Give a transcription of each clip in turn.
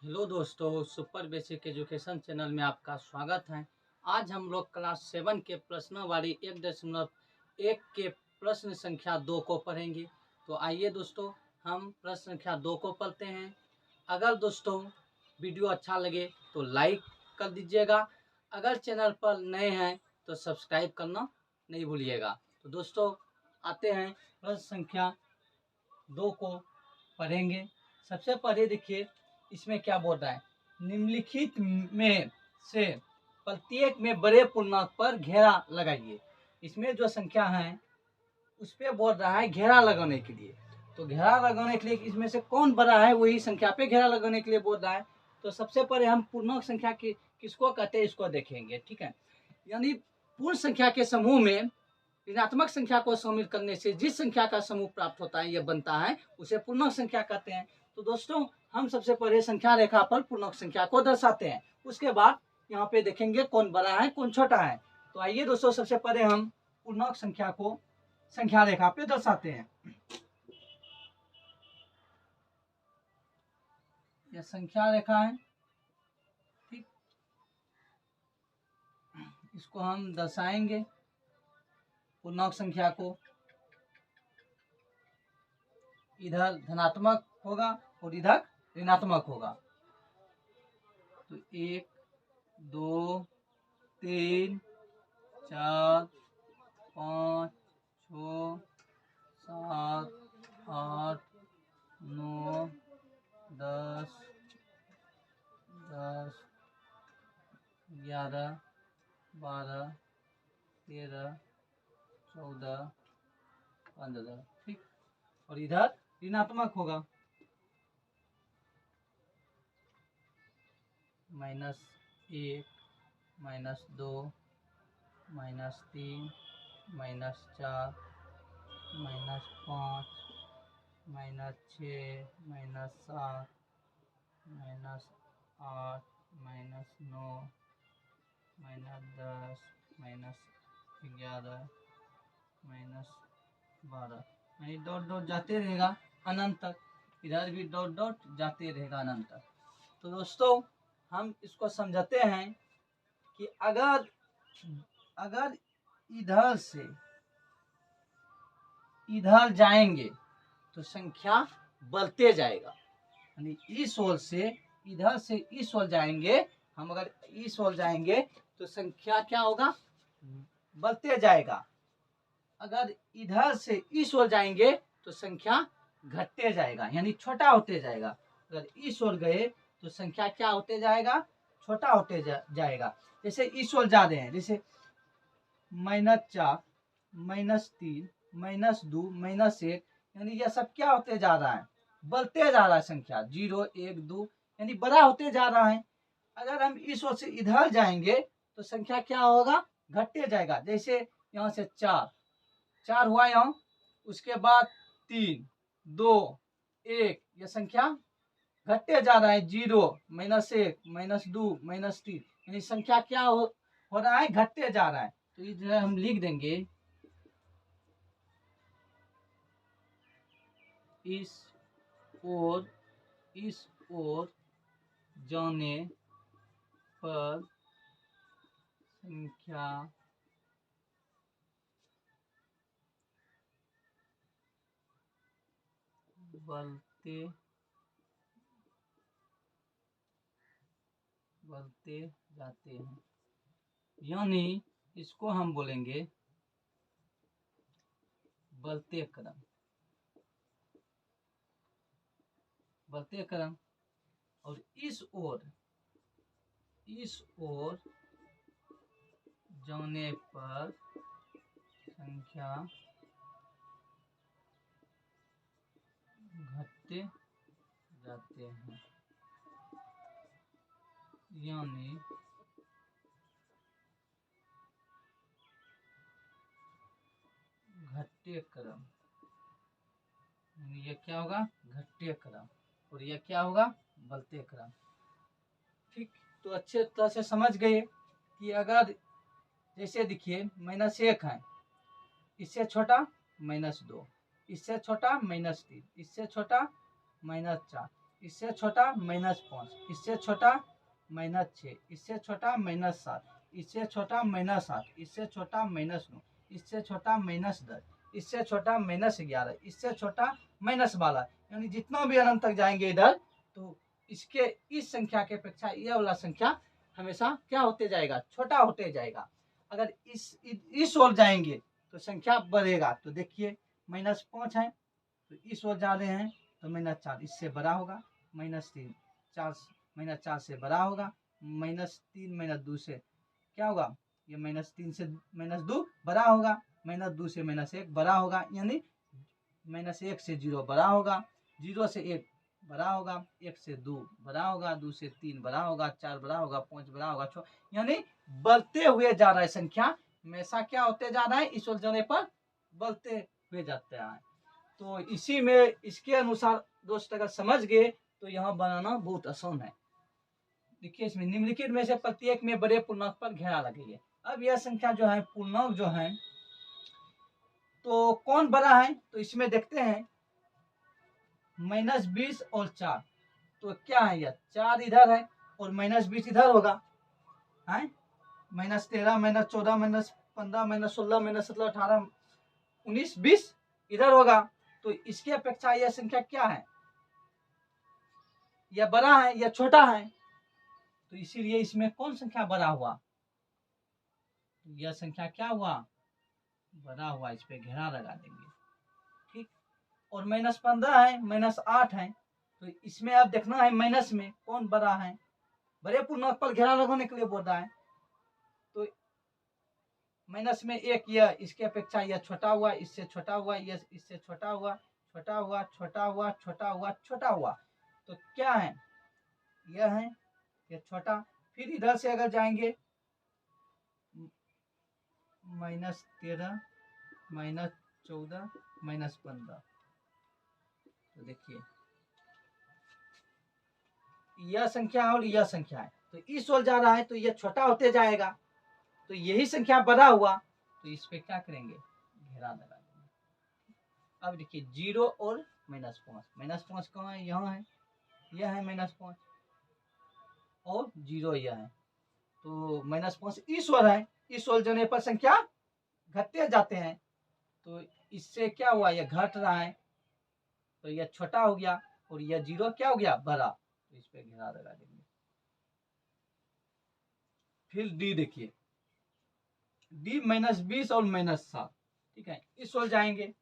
Hello दोस्तों, super basic education channel में आपका स्वागत है। आज हम लोग क्लास 7 के प्रश्नावली 1.1 के प्रश्न संख्या 2 को पढ़ेंगे। तो आइए दोस्तों, हम प्रश्न संख्या 2 को पढ़ते हैं। अगर दोस्तों वीडियो अच्छा लगे तो लाइक कर दीजिएगा। अगर चैनल पर नए हैं तो सब्सक्राइब करना नहीं भूलिएगा। तो दोस्तों आते हैं, प्रश्न संख्या 2 को पढ़ेंगे। सबसे पहले देखिए इसमें क्या बोल रहा है। निम्नलिखित में से प्रत्येक में बड़े पूर्णांक पर घेरा लगाइए। इसमें जो संख्या है उस पे बोल रहा है घेरा लगाने के लिए। तो घेरा लगाने के लिए इसमें से कौन बड़ा है वही संख्या पे घेरा लगाने के लिए बोल रहा है। तो सबसे पहले हम पूर्णांक संख्या की किसको कहते हैं इसको देखेंगे, ठीक है। यानी पूर्ण संख्या के समूह में ऋणात्मक संख्या को शामिल करने से जिस संख्या का समूह प्राप्त होता है, यह बनता है, उसे पूर्णांक संख्या कहते हैं। तो दोस्तों हम सबसे पहले संख्या रेखा पर पूर्णांक संख्या को दर्शाते हैं। उसके बाद यहाँ पे देखेंगे कौन बड़ा है कौन छोटा है। तो आइए दोस्तों, सबसे पहले हम पूर्णांक संख्या को संख्या रेखा पे दर्शाते हैं। यह संख्या रेखा है, ठीक। इसको हम दर्शाएंगे पूर्णांक संख्या को। इधर धनात्मक होगा और इधर ऋणात्मक होगा। तो 1 2 3 4 5 6 7 8 9 10 11 12 13 14 15, ठीक। और इधर ऋणात्मक होगा -1 -2 -3 -4 -5 -6 -7 -8 -9 -10 -11 -12, यानी डॉट डॉट जाते रहेगा अनंत तक। इधर भी डॉट डॉट जाते रहेगा अनंत तक। तो दोस्तों हम इसको समझते हैं कि अगर इधर से इधर जाएंगे तो संख्या बढ़ते जाएगा। यानी इस ओर से इधर से इस ओर जाएंगे, हम अगर इस ओर जाएंगे तो संख्या क्या होगा, बढ़ते जाएगा। अगर इधर से इस ओर जाएंगे तो संख्या घटते जाएगा, यानी छोटा होते जाएगा। अगर इस ओर गए तो संख्या क्या होते जाएगा, छोटा होते जाएगा। जैसे इस ओर जा रहे हैं, जैसे -4 -3 -2 -1, यानी यह सब क्या होते जा रहा है, बढ़ते जा रहा है। संख्या 0 1 2 यानी बड़ा होते जा रहा है। अगर हम इस ओर से इधर जाएंगे तो संख्या क्या होगा, घटते जाएगा। जैसे यहाँ से 4 हुआ यहाँ, उसके बाद 3 2 1, यह संख्या घटते जा रहा है। 0 -1 -2 -3, यानी संख्या क्या हो रहा है, घटते जा रहा है। तो इधर हम लिख देंगे इस ओर जाने पर संख्या बढ़ते जाते हैं, यानी इसको हम बोलेंगे बढ़ते क्रम। बढ़ते क्रम। और इस ओर जाने पर संख्या घटते जाते हैं, यानी घटते क्रम। यह क्या होगा, घटते क्रम, और यह क्या होगा, बढ़ते क्रम, ठीक। तो अच्छे तरह से समझ गए कि अगर जैसे देखिए -1 है, इससे छोटा -2, इससे छोटा -3, इससे छोटा -4, इससे छोटा -5, इससे छोटा -6, इससे छोटा -7, इससे छोटा -8, इससे छोटा -9, इससे छोटा -10, इससे छोटा -11, इससे छोटा -12, यानी जितना भी अनंत तक जाएंगे इधर, तो इसके इस संख्या के अपेक्षा यह वाला संख्या हमेशा क्या होते जाएगा, छोटा होते जाएगा। अगर इस ओर जाएंगे तो संख्या बढ़ेगा। तो देखिए -5 है तो इस ओर जा रहे हैं तो -4 इससे बड़ा होगा, -3 -4 से बड़ा होगा, -3 -2 से क्या होगा, ये -3 से -2 बड़ा होगा, -2 से -1 बड़ा होगा, यानी -1 से 0 बड़ा होगा, 0 से 1 बड़ा होगा, 1 से 2 बड़ा होगा, 2 से 3 बड़ा होगा, 4 बड़ा होगा, 5 बड़ा होगा, 6, यानी बढ़ते हुए जा रहा है संख्या हमेशा क्या होते जा रहा है, इस ओर जाने पर बढ़ते हुए जाते हैं। तो इसी में इसके अनुसार दोस्त अगर समझ गए तो यहाँ बनाना बहुत आसान है। देखिए इसमें निम्नलिखित में से प्रत्येक में बड़े पूर्णांक पर घेरा लगाइए। अब यह संख्या जो है पूर्णांक जो है तो कौन बड़ा है, तो इसमें देखते हैं -20 और 4, तो क्या है यह 4 इधर है और -20 इधर होगा, है -13 -14 -15 -16 -17 18 19 20 इधर होगा। तो इसकी अपेक्षा यह संख्या क्या है, यह बड़ा है या छोटा है, तो इसीलिए इसमें कौन संख्या बड़ा हुआ, यह संख्या क्या हुआ, बड़ा हुआ। इस पे घेरा लगा देंगे, ठीक। और -15 है -8 है, तो इसमें अब देखना है माइनस में कौन बड़ा है, बड़े पूर्णांक पर घेरा लगाने के लिए बोल रहा है। तो माइनस में 1 यह इसके अपेक्षा यह छोटा हुआ, इससे छोटा हुआ, यह इससे छोटा हुआ, छोटा हुआ, छोटा हुआ, छोटा हुआ, छोटा हुआ। तो क्या है, यह है ये छोटा। फिर इधर से अगर जाएंगे -13 -14 -15, तो देखिए यह संख्या और यह संख्या है, तो इस ओर जा रहा है तो यह छोटा होते जाएगा, तो यही संख्या बड़ा हुआ, तो इस पे क्या करेंगे, घेरा लगा देंगे। अब देखिए 0 और -5 कहाँ है, यहाँ है, यह है -5 और 0 यह है, तो -5 इस ओर है, इस ओर जाने पर संख्या घटते जाते हैं, तो इससे क्या हुआ, यह घट रहा है, तो यह छोटा हो गया और यह 0 क्या हो गया, बड़ा, तो इस पे घेरा लगा देंगे। फिर डी देखिए, डी -20 और -7, ठीक है। इस ओर जाएंगे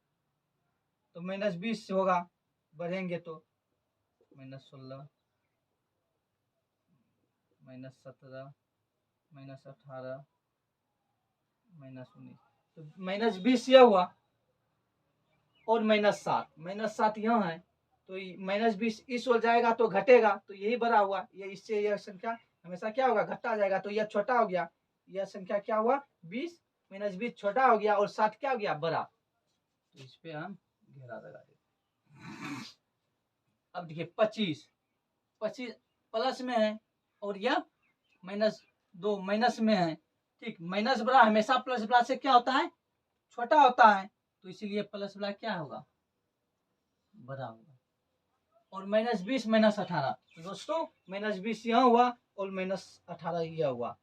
तो -20 होगा, बढ़ेंगे तो -16 -17 -18 -19, तो -20 यह हुआ और -7 यहाँ है, तो -20 इस ओर जाएगा तो घटेगा, तो यही बड़ा हुआ, ये इससे यह संख्या हमेशा क्या होगा, घटता जाएगा, तो यह छोटा हो गया, यह संख्या क्या हुआ 20 -20 छोटा हो गया और 7 क्या हो गया, बड़ा, तो इस पे हम घेरा लगा देते। अब देखिए 25 प्लस में है और यह -2 माइनस में है, ठीक। माइनस बड़ा हमेशा प्लस बड़ा से क्या होता है, छोटा होता है, तो इसीलिए प्लस बड़ा क्या होगा, बड़ा होगा। और -20 -18, तो दोस्तों -20 यहाँ हुआ और -18 यह हुआ,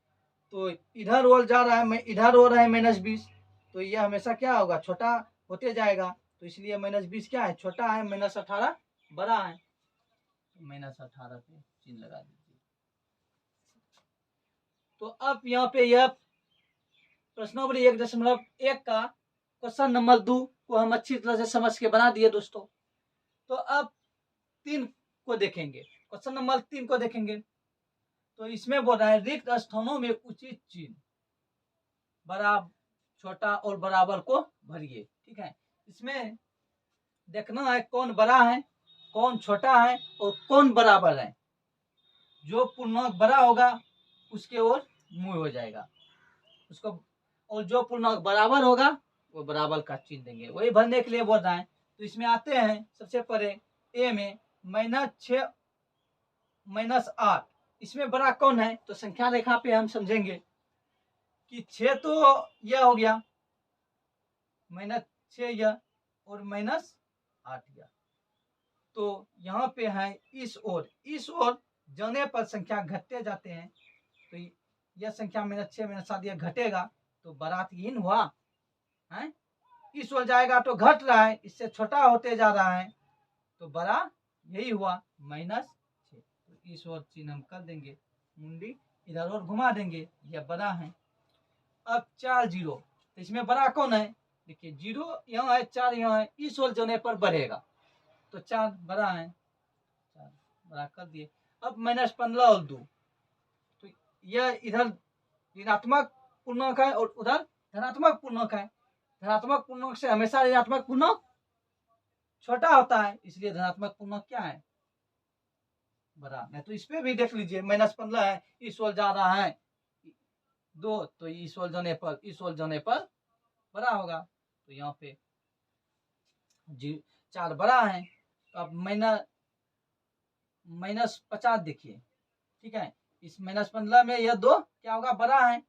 तो इधर ओर जा रहा है, मैं इधर हो रहा है -20, तो यह हमेशा क्या होगा, छोटा होते जाएगा, तो इसलिए -20 क्या है, छोटा है, -18 बड़ा है, -18 पे चिन्ह लगा दीजिए। तो अब यहाँ पे यह प्रश्नोवली 1.1 का क्वेश्चन नंबर 2 को हम अच्छी तरह से समझ के बना दिए दोस्तों। तो अब 3 को देखेंगे, क्वेश्चन नंबर 3 को देखेंगे, तो इसमें बोल रहा है रिक्त स्थानों में उचित चिन्ह बड़ा छोटा और बराबर को भरिए, ठीक है। इसमें देखना है कौन बड़ा है, कौन छोटा है और कौन बराबर है। जो पूर्णांक बड़ा होगा उसके ओर मुंह हो जाएगा उसको, और जो पूर्णांक बराबर होगा वो बराबर का चिन्ह देंगे, वही भरने के लिए बोल रहा है। तो इसमें आते हैं सबसे पहले ए में -6 -8, इसमें बड़ा कौन है, तो संख्या रेखा पे हम समझेंगे कि 6 तो यह हो गया, -6 यह और -8 यह, तो यहाँ पे है इस ओर जाने पर संख्या घटते जाते हैं। तो यह संख्या -6 -7 यह घटेगा तो बरातहीन हुआ है। इस ओर जाएगा तो घट रहा है, इससे छोटा होते जा रहा है तो बड़ा यही हुआ -6। तो इस ओर चिन्ह हम कर देंगे, मुंडी इधर और घुमा देंगे, यह बड़ा है। अब 4 0, तो इसमें बड़ा कौन है? देखिए 0 यहाँ है, 4 यहाँ है, इस ओर जाने पर बढ़ेगा तो 4 बड़ा है, 4 बड़ा कर दिए। अब -15 और 2, तो यह इधर ऋणात्मक पूर्णांक है और उधर धनात्मक पूर्णांक है। धनात्मक पूर्णांक से हमेशा ऋणात्मक पूर्णांक छोटा होता है, इसलिए धनात्मक पूर्णांक क्या है? बड़ा। नहीं तो इस पे भी देख लीजिए, -15 है, इस ओर जा रहा है 2, तो इस ओर जाने पर बड़ा होगा। तो यहाँ पे 4 बड़ा है। तो अब -50 देखिए, ठीक है, इस -15 में यह 2 क्या होगा? बड़ा है,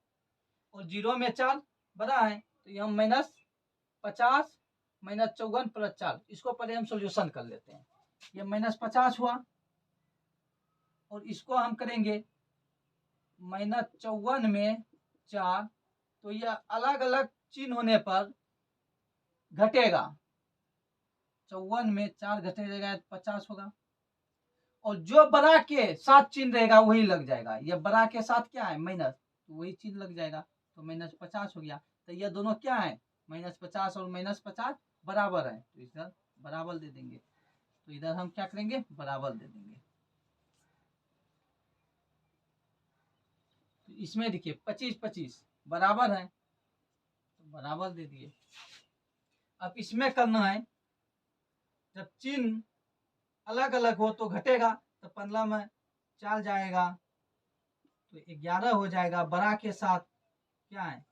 और 0 में 4 बड़ा है, तो यह -50 -54 + 4, इसको पहले हम सोल्यूशन कर लेते हैं। यह -50 हुआ और इसको हम करेंगे -54 में 4, तो यह अलग अलग चिन्ह होने पर घटेगा। 54 में 4 घटेगा 50 होगा, और जो बड़ा के साथ चिन्ह रहेगा वही लग जाएगा। यह बड़ा के साथ क्या है? माइनस, तो वही चिन्ह लग जाएगा, तो -50 हो गया। तो यह दोनों क्या है? -50 और -50 बराबर है, तो इधर बराबर दे देंगे। तो इधर हम क्या करेंगे? बराबर दे देंगे। तो इसमें देखिए 25 25 बराबर है, तो बराबर दे दिए। अब इसमें करना है, जब चिन्ह अलग अलग हो तो घटेगा, तो 15 में 4 जाएगा तो 11 हो जाएगा। बड़ा के साथ क्या है?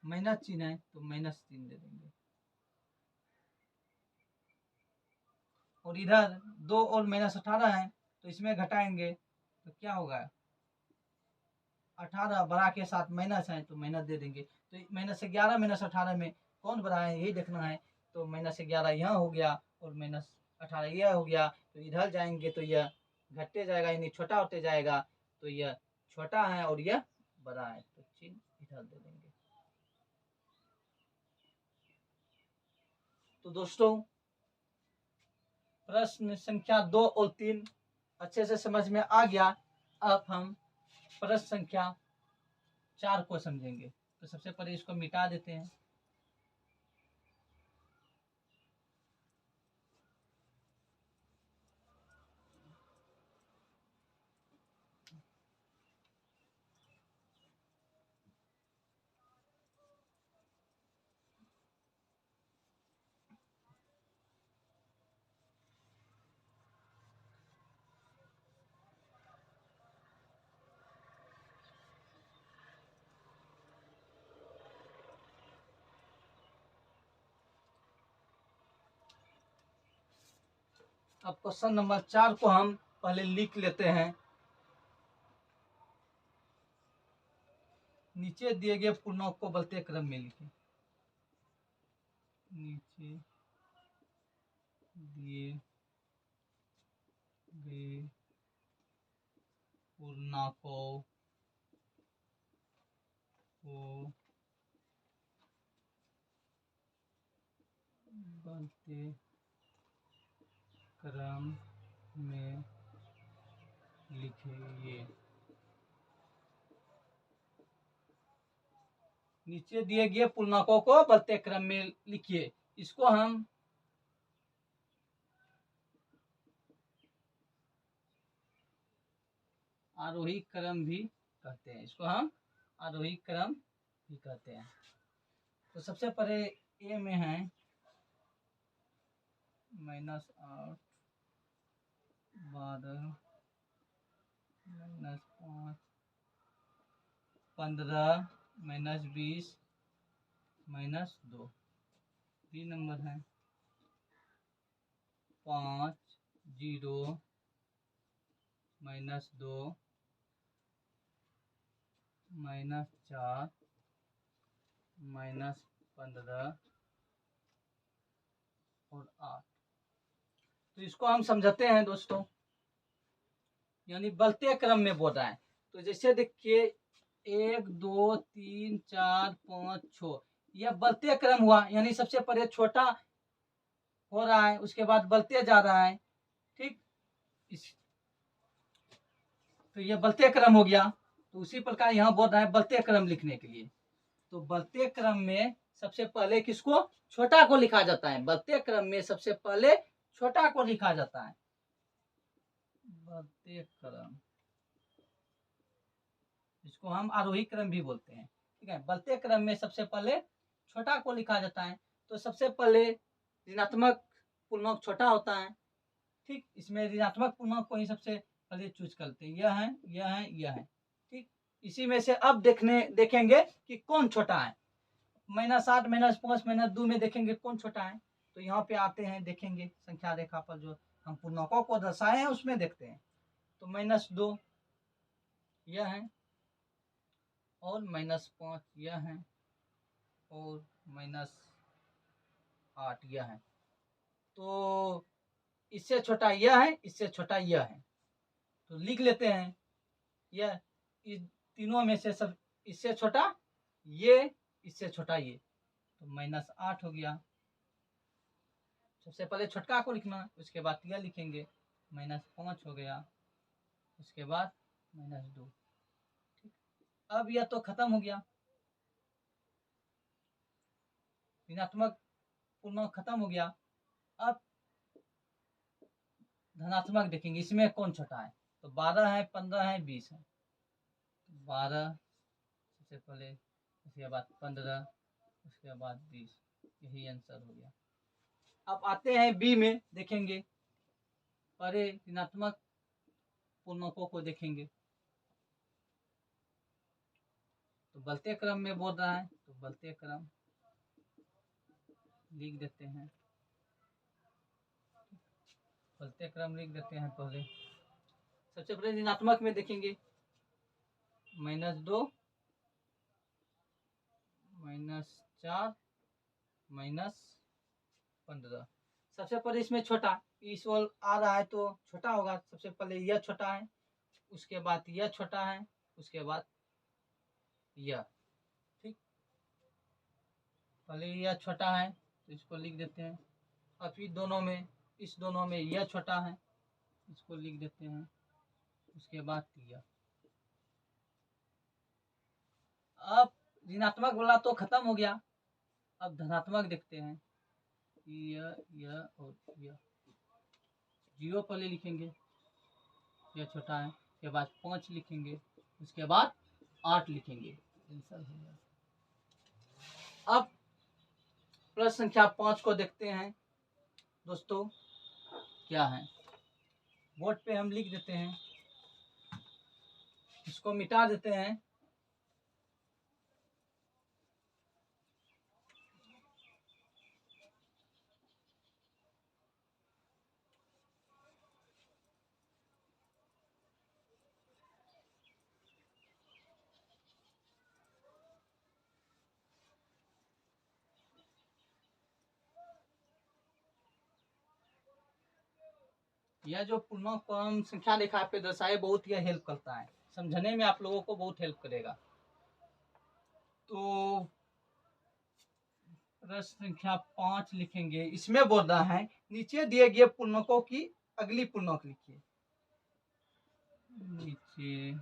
माइनस चिन्ह है, तो -3 दे देंगे। और इधर 2 और -18 है, तो इसमें घटाएंगे तो क्या होगा? 18 बड़ा के साथ माइनस है, तो माइनस दे देंगे। तो -11 -18 में कौन बड़ा है यही देखना है। तो -11 यहाँ हो गया और -18 यह हो गया। तो इधर जाएंगे तो यह घटते जाएगा, यानी छोटा होते जाएगा, तो यह छोटा है और यह बड़ा है, तो चिन्ह इधर दे देंगे। तो दोस्तों प्रश्न संख्या 2 और 3 अच्छे से समझ में आ गया। अब हम प्रश्न संख्या 4 को समझेंगे। तो सबसे पहले इसको मिटा देते हैं। अब क्वेश्चन नंबर 4 को हम पहले लिख लेते हैं। नीचे दिए गए पूर्णांक को बढ़ते क्रम में लिखें। नीचे दिए गए पूर्णांकों को बढ़ते क्रम में लिखिए। नीचे दिए गए पूर्णांकों को बढ़ते क्रम में लिखिए। इसको हम आरोही क्रम भी कहते हैं। इसको हम आरोही क्रम भी कहते हैं। तो सबसे पहले ए में है -8 12 -5 15 -20 -2। 3 नंबर है 5 0 -2 -4 -15 और 8। तो इसको हम समझते हैं दोस्तों, यानी बढ़ते क्रम में बोल रहा है। तो जैसे देखिए 1 2 3 4 5 6, यह बढ़ते क्रम हुआ, यानी सबसे पहले छोटा हो रहा है, उसके बाद बढ़ते जा रहा है। ठीक, तो यह बढ़ते क्रम हो गया। तो उसी प्रकार यहाँ बोल रहा है बढ़ते क्रम लिखने के लिए। तो बढ़ते क्रम में सबसे पहले किसको, छोटा को लिखा जाता है। बढ़ते क्रम में सबसे पहले छोटा को लिखा जाता है। बढ़ते क्रम, इसको हम आरोही क्रम भी बोलते हैं। ठीक है, बढ़ते क्रम में सबसे पहले छोटा को लिखा जाता है। तो सबसे पहले ऋणात्मक पूर्णांक छोटा होता है। ठीक, इसमें ऋणात्मक पूर्णांक को ही सबसे पहले चूज करते हैं। यह है, यह है, यह है। ठीक, इसी में से अब देखेंगे कि कौन छोटा है। -8 -5 -2 में देखेंगे कौन छोटा है। तो यहाँ पे आते हैं, देखेंगे संख्या रेखा पर जो हम पूर्णांकों को दर्शाए हैं उसमें देखते हैं। तो -2 यह है, और -5 यह है, और -8 यह है। तो इससे छोटा यह है, इससे छोटा यह है। तो लिख लेते हैं, यह इस तीनों में से सब इससे छोटा ये, इससे छोटा ये। तो -8 हो गया। सबसे पहले छोटका को लिखना, उसके बाद यह लिखेंगे। -5 हो गया, उसके बाद -2। ठीक, अब यह तो खत्म हो गया, ऋणात्मक पूर्णांक खत्म हो गया। अब धनात्मक देखेंगे, इसमें कौन छोटा है। तो 12 है, 15 है, 20 है। 12 सबसे पहले, उसके बाद 15, उसके बाद 20। यही आंसर हो गया। अब आते हैं बी में, देखेंगे पहले ऋणात्मक पूर्णांकों को देखेंगे। तो बढ़ते क्रम में बोल रहा है, तो बढ़ते क्रम लिख देते हैं। बढ़ते क्रम लिख देते हैं पहले। सबसे पहले ऋणात्मक में देखेंगे, -2 -4 -15। सबसे पहले इसमें छोटा, इस ओर आ रहा है तो छोटा होगा। सबसे पहले यह छोटा है, उसके बाद यह छोटा है, उसके बाद यह। ठीक, पहले यह छोटा है तो इसको लिख देते हैं। और फिर दोनों में, इस दोनों में यह छोटा है, इसको लिख देते हैं। उसके बाद यह। अब ऋणात्मक वाला तो खत्म हो गया, अब धनात्मक देखते हैं। यह और यह। 0 पहले लिखेंगे, यह छोटा है, उसके बाद 5 लिखेंगे, उसके बाद 8 लिखेंगे। आंसर हो गया। अब प्रश्न संख्या 5 को देखते हैं दोस्तों, क्या है। बोर्ड पे हम लिख देते हैं, इसको मिटा देते हैं। यह जो पूर्णांक को हम संख्या रेखा पे दर्शाए, बहुत यह हेल्प करता है, समझने में आप लोगों को बहुत हेल्प करेगा। तो प्रश्न संख्या 5 लिखेंगे, इसमें बोल रहा है नीचे दिए गए पूर्णांकों की अगली पूर्णांक लिखिए। नीचे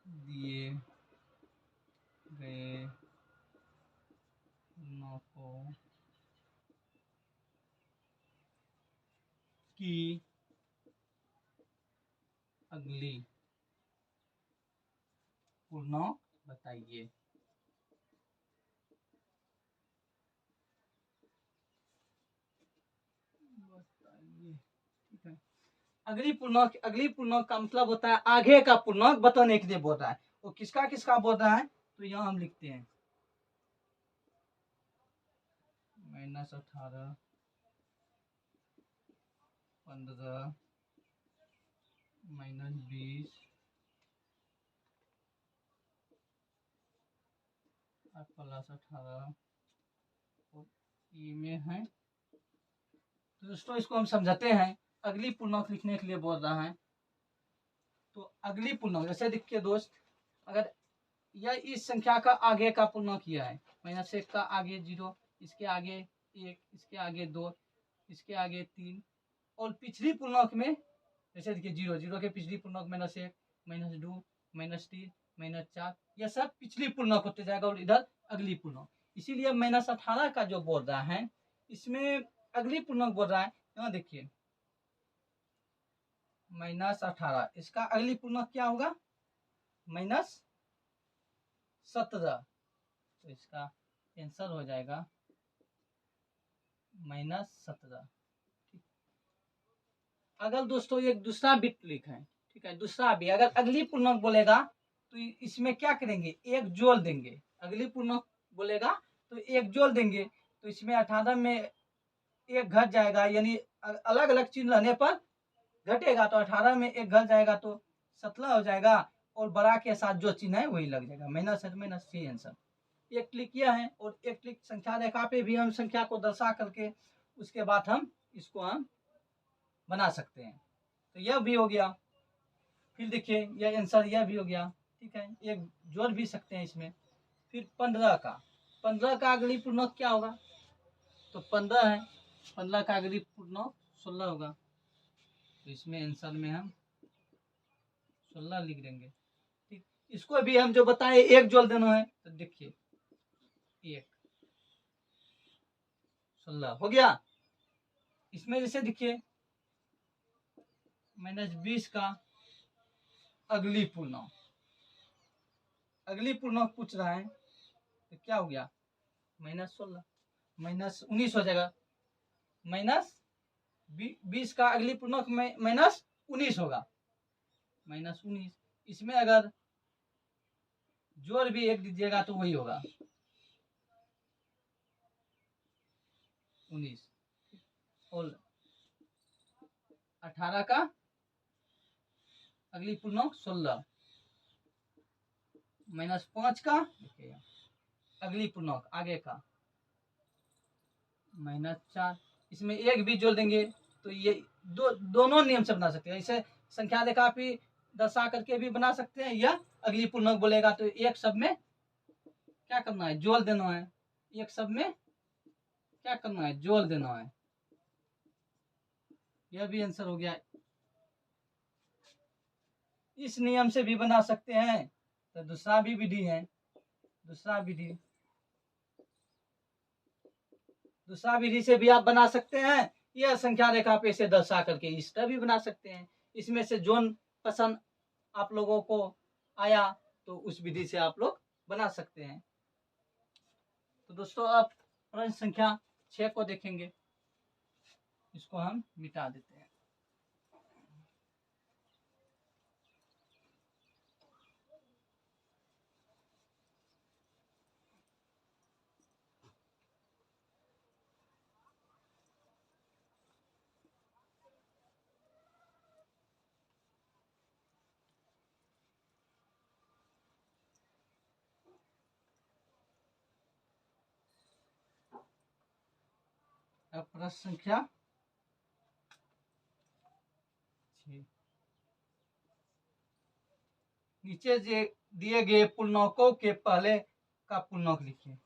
दिए गए पूर्णांकों की अगली पूर्णांक बताइए। ठीक है, अगली पूर्णांक का मतलब होता है आगे का पूर्णांक बताने के लिए बोल रहा है। तो किसका किसका बोल रहा है, तो यहाँ हम लिखते हैं -18 15 -20 +18 और ई में है। तो दोस्तों इसको हम समझाते हैं। अगली पूर्णांक लिखने के लिए बोल रहा है, तो अगली पूर्णांक जैसे देखिए दोस्त, अगर यह इस संख्या का आगे का पूर्णांक यह है, -1 का आगे 0, इसके आगे 1, इसके आगे 2, इसके आगे 3, और पिछली पूर्णांक में जैसे देखिए 0, 0 के पिछली पूर्णांक -1, -2, -3, -4, यह सब पिछली पूर्णांक होते जाएगा और इधर अगली पूर्णांक। इसीलिए -18 का जो बोल रहा है, इसमें अगली पूर्णांक बोल रहा है, यहाँ देखिए -18, इसका अगली पूर्णांक क्या होगा, -17, तो इसका आंसर हो जाएगा -17। अगर दोस्तों एक दूसरा बिट लिखें, ठीक है, दूसरा भी अगर अगली पूर्णांक बोलेगा तो इसमें क्या करेंगे, एक जोड़ देंगे। अगली पूर्णांक बोलेगा तो एक जोड़ देंगे, तो इसमें 18 में एक घट जाएगा, यानी अलग अलग चिन्ह रहने पर घटेगा, तो 18 में एक घट जाएगा तो 17 हो जाएगा, और बड़ा के साथ जो चिन्ह है वही लग जाएगा, -3 आंसर। एक क्लिक किया है, और एक क्लिक संख्या रेखा पे भी हम संख्या को दर्शा करके उसके बाद हम इसको हम बना सकते हैं। तो यह भी हो गया। फिर देखिए यह आंसर यह भी हो गया, ठीक है, एक जोड़ भी सकते हैं इसमें। फिर 15 का अगली पूर्णांक क्या होगा, तो 15 है, 15 का अगली पूर्णांक 16 होगा, तो इसमें आंसर में हम 16 लिख देंगे। ठीक, इसको भी हम जो बताए एक जोड़ देना है, तो देखिए 1 16 हो गया। इसमें जैसे देखिए -20 का अगली पूर्णांक पूछ रहा है, तो क्या हो गया, -16, -19 हो जाएगा। -20 का अगली पूर्णांक में -19 होगा, -19। इसमें अगर जोड़ भी एक दीजिएगा तो वही होगा 19, और 18 का अगली पूर्णांक 16, -5 का अगली पूर्णांक आगे का -4, इसमें एक भी जोड़ देंगे तो ये दोनों नियम से बना सकते हैं। इसे संख्या रेखा भी दर्शा करके भी बना सकते हैं, या अगली पूर्णांक बोलेगा तो एक सब में क्या करना है, जोड़ देना है, एक सब में क्या करना है, जोड़ देना है। यह भी आंसर हो गया। इस नियम से भी बना सकते हैं, तो दूसरा भी विधि है, दूसरा विधि से भी आप बना सकते हैं, यह संख्या रेखा पे से दर्शा करके इस तरह भी बना सकते हैं। इसमें से जो पसंद आप लोगों को आया तो उस विधि से आप लोग बना सकते हैं। तो दोस्तों आप प्रश्न संख्या 6 को देखेंगे, इसको हम मिटा देते हैं। अब प्रश्न संख्या 6, नीचे दिए गए पूर्णांकों के पहले का पूर्णांक लिखिए।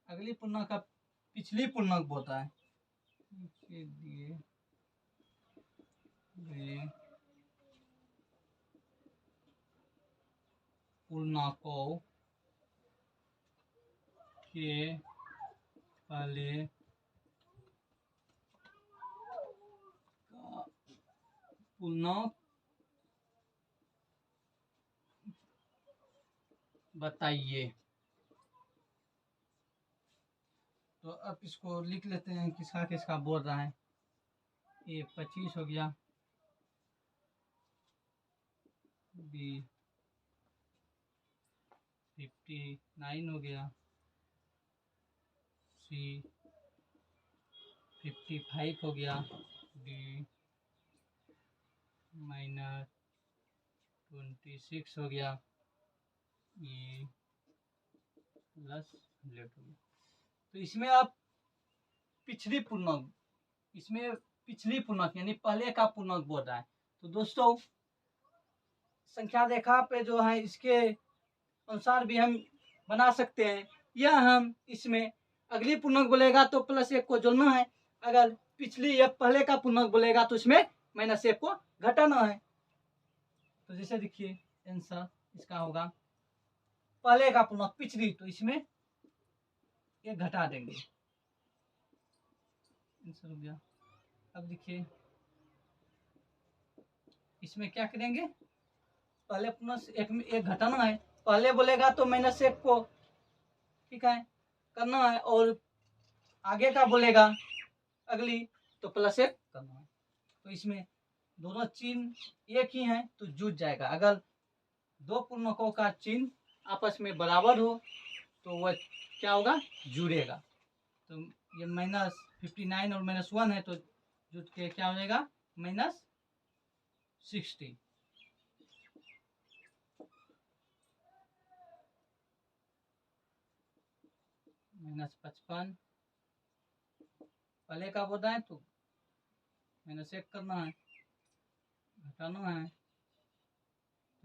अगली पूर्णांक का पिछली पूर्णांक होता है, नीचे दिए गए पूर्णांकों के पहले का पूर्णांक बताइए। तो अब इसको लिख लेते हैं, किसका किसका बोल रहा है। ये 25 हो गया, बी 59 हो गया, सी 55 हो गया, डी -26 हो गया, ई +100 हो गया। तो इसमें आप पिछली पूर्णांक, इसमें पिछली पूर्णांक यानी पहले का पूर्णांक बोल रहा है। तो दोस्तों संख्या रेखा पे जो है इसके अनुसार भी हम बना सकते हैं, यह हम इसमें अगली पूर्णांक बोलेगा तो +1 को जोड़ना है, अगर पिछली या पहले का पूर्णांक बोलेगा तो इसमें -1 को घटाना है। तो जैसे देखिए आंसर इसका होगा पहले का पूर्णांक पिछली, तो इसमें 1 घटा देंगे, आंसर हो गया। अब देखिए इसमें क्या करेंगे, पहले +1 में 1 घटाना है, पहले बोलेगा तो -1 को ठीक है करना है, और आगे का बोलेगा अगली तो +1 करना है। तो इसमें दोनों चिन्ह एक ही हैं तो जुड़ जाएगा। अगर दो पूर्णांकों का चिन्ह आपस में बराबर हो तो वह क्या होगा, जुड़ेगा। तो ये -59 और -1 है तो जुड़ के क्या हो जाएगा, -60। -55 पहले का बोल रहा है तो -1 करना है, घटाना है,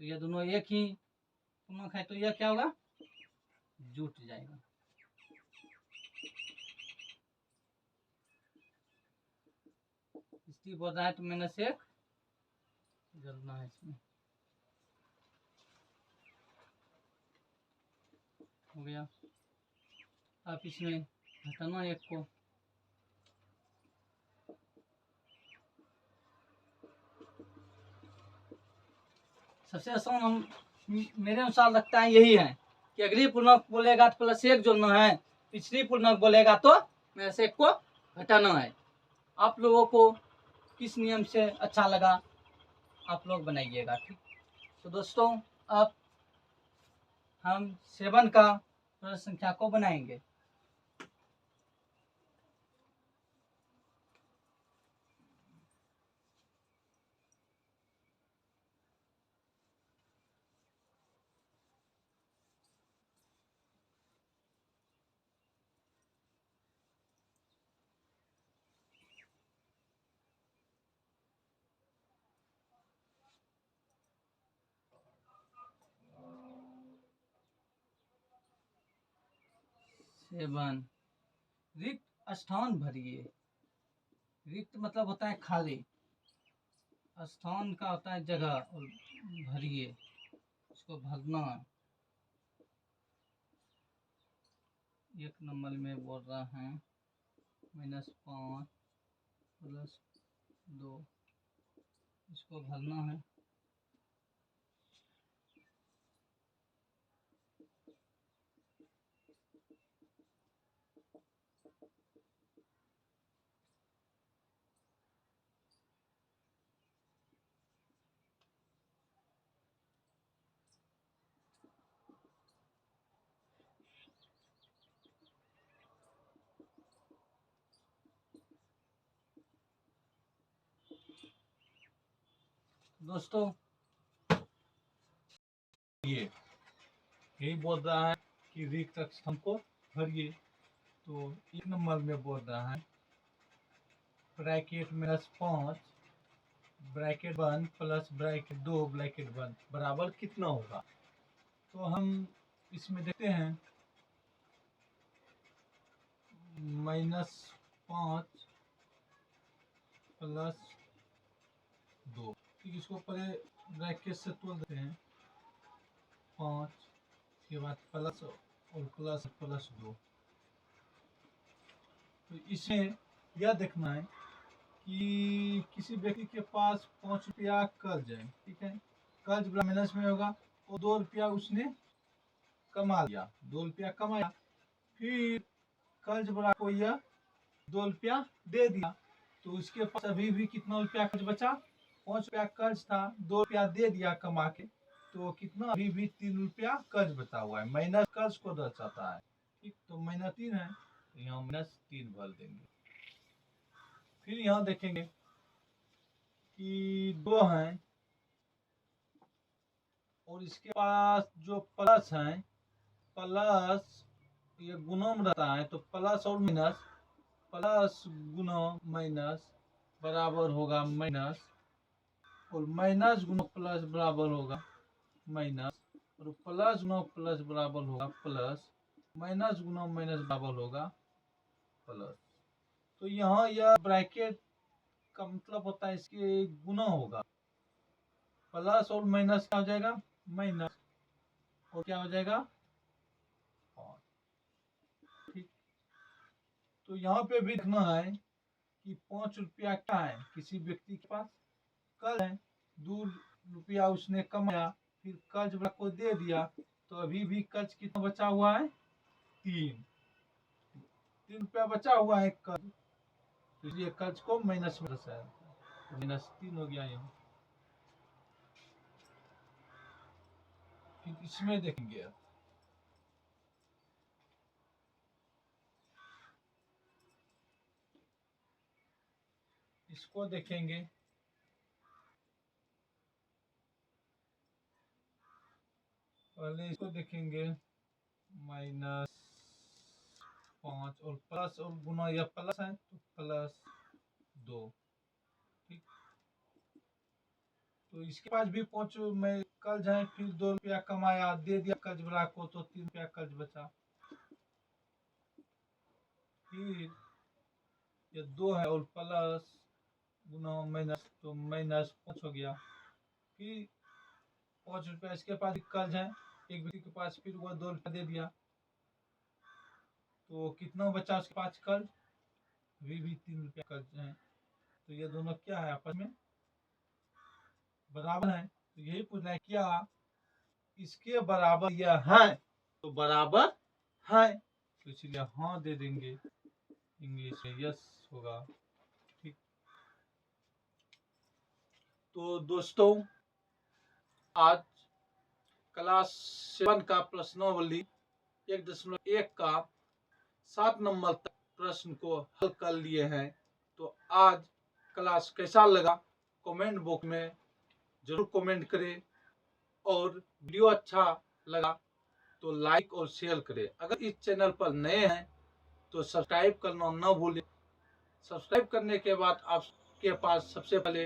तो ये दोनों एक ही पूर्णांक है तो यह क्या होगा, जुट जाएगा। इसकी बोल रहा है तो -1 जोड़ना है इसमें, हो गया। आप इसमें घटाना 1 को, सबसे आसान हम मेरे अनुसार लगता है यही है कि अगली पूर्णांक बोलेगा तो +1 जोड़ना है, पिछली पूर्णांक बोलेगा तो -1 को घटाना है। आप लोगों को किस नियम से अच्छा लगा आप लोग बनाइएगा, ठीक। तो दोस्तों अब हम 7 का प्रश्न संख्या को बनाएंगे। सेवन, रिक्त स्थान भरिए। रिक्त मतलब होता है खाली, स्थान का होता है जगह, और भरिए उसको भरना है। 1 नंबर में बोल रहा है -5 + 2, इसको भरना है। दोस्तों ये यही बोल रहा है कि रिक्त स्थान को भरिए। तो 1 नंबर में बोल रहा है ब्रैकेट -5 ब्रैकेट 1 + ब्रैकेट 2 ब्रैकेट 1 बराबर कितना होगा। तो हम इसमें देखते हैं -5 + 2, ठीक। इसको पहले ब्रैकेट से तोड़ देते हैं, 5 के बाद प्लस और प्लस 2। तो इसमें यह देखना है कि किसी व्यक्ति के पास 5 रुपया कर्ज है, ठीक है, कर्ज माइनस में होगा, और 2 रुपया उसने कमा लिया, 2 रुपया कमाया, फिर कर्ज वाला को यह 2 रुपया दे दिया, तो उसके पास अभी भी कितना रुपया कर्ज बचा, 5 रुपया कर्ज था, 2 रुपया दे दिया कमा के, तो कितना अभी भी 3 रुपया कर्ज बचा हुआ है, माइनस कर्ज को दर्शाता है, ठीक। तो -3 है, तो यहाँ -3 भर देंगे। फिर यहाँ देखेंगे कि 2 है और इसके पास जो प्लस है, प्लस ये गुणा में रहता है, तो प्लस और माइनस प्लस गुना माइनस बराबर होगा माइनस, और माइनस गुना प्लस बराबर होगा माइनस, और प्लस गुना प्लस बराबर होगा प्लस, माइनस गुना माइनस बराबर होगा प्लस। तो यहाँ यह ब्रैकेट का मतलब होता है इसके गुना होगा, प्लस और माइनस क्या हो जाएगा माइनस, और क्या हो जाएगा और। ठीक, तो यहाँ पे भी लिखना है कि 5 रुपया क्या है किसी व्यक्ति के पास, कर्ज है, 2 रुपया उसने कमाया, फिर कर्ज वाला को दे दिया, तो अभी भी कर्ज कितना बचा हुआ है 3 रुपया बचा हुआ है कर्ज, तो इसलिए कर्ज को माइनस में दर्शाया, -3 हो गया यहाँ। फिर इसमें देखेंगे, इसको देखेंगे, पहले इसको देखेंगे -5 और प्लस और गुना, यह प्लस है तो +2। ठीक, तो इसके पास भी 5 में कर्ज है, फिर 2 रुपया कमाया दे दिया कर्ज वाला को, तो 3 रुपया कर्ज बचा। फिर ये 2 है और प्लस गुना माइनस, तो -5 हो गया। फिर 5 रुपया इसके पास कर्ज है एक व्यक्ति के पास, फिर वो 2 रुपया दे दिया, तो कितना बचा उसके पास कर्ज, भी 3 रुपया कर्ज है। तो ये दोनों क्या है आपस में बराबर है, तो यही पूछना है क्या इसके बराबर यह है, तो बराबर है, तो इसलिए हाँ दे देंगे, इंग्लिश में यस होगा। ठीक, तो दोस्तों आज क्लास 7 का प्रश्नावली 1.1 का 7 नंबर तक प्रश्न को हल कर लिए हैं। तो आज क्लास कैसा लगा कमेंट बॉक्स में जरूर कमेंट करें, और वीडियो अच्छा लगा तो लाइक और शेयर करें। अगर इस चैनल पर नए हैं तो सब्सक्राइब करना न भूलें। सब्सक्राइब करने के बाद आपके पास सबसे पहले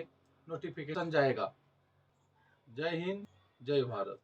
नोटिफिकेशन जाएगा। जय हिंद, जय भारत।